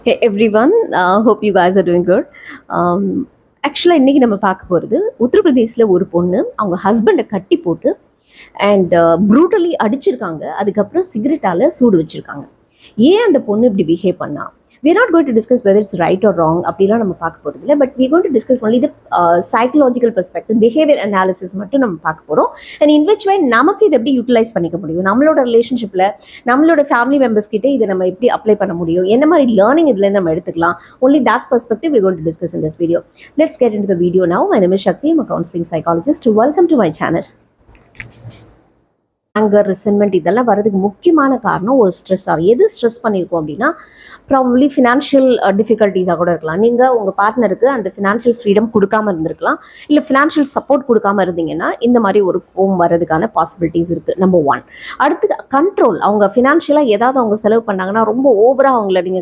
Hey everyone, hope you guys are doing good. ஆக்சுவலாக இன்றைக்கி நம்ம பார்க்க போகிறது உத்தரப்பிரதேசில் ஒரு பொண்ணு அவங்க ஹஸ்பண்டை கட்டி போட்டு அண்ட் ப்ரூட்டலி அடிச்சிருக்காங்க. அதுக்கப்புறம் சிகரெட்டால் சூடு வச்சுருக்காங்க. ஏன் அந்த பொண்ணு இப்படி பிஹேவ் பண்ணா? we are not going to discuss whether it's right or wrong அப்படிலாம் நம்ம பார்க்க போகிறது இல்லை. But we are going to discuss only the psychological perspective, behavior analysis மட்டும் நம்ம பார்க்க போகிறோம். அண்ட் இன் விச் வே நமக்கு இதை எப்படி யூட்டிலைஸ் பண்ணிக்க முடியும், நம்மளோட ரிலேஷன்ஷிப்பில் நம்மளோட ஃபேமிலி மெம்பர்ஸ் கிட்டே இதை நம்ம எப்படி அப்ளை பண்ண முடியும், என்ன மாதிரி லேர்னிங் இதுலேருந்து நம்ம எடுத்துக்கலாம். only that perspective we are going to discuss in this video. Let's get into the video now. My name is Shakti. I'm a counseling psychologist. Welcome to my channel. Anchor, ரிசன்மெண்ட் இதெல்லாம் வரதுக்கு முக்கியமான காரணம் ஒரு ஸ்ட்ரெஸ்ஸாக. எது ஸ்ட்ரெஸ் பண்ணியிருக்கோம் அப்படின்னா ப்ராபப்ளி ஃபினான்ஷியல் டிஃபிகல்ட்டிஸாக கூட இருக்கலாம். நீங்கள் உங்கள் பார்ட்னருக்கு அந்த ஃபினான்ஷியல் ஃப்ரீடம் கொடுக்காமல் இருந்திருக்கலாம், இல்லை ஃபினான்ஷியல் சப்போர்ட் கொடுக்காமல் இருந்தீங்கன்னா இந்த மாதிரி ஒரு கோவம் வர்றதுக்கான பாசிபிலிட்டிஸ் இருக்குது. நம்பர் 1. அடுத்து கண்ட்ரோல். அவங்க ஃபினான்ஷியலாக ஏதாவது அவங்க செலவு பண்ணாங்கன்னா ரொம்ப ஓவராக அவங்கள நீங்கள்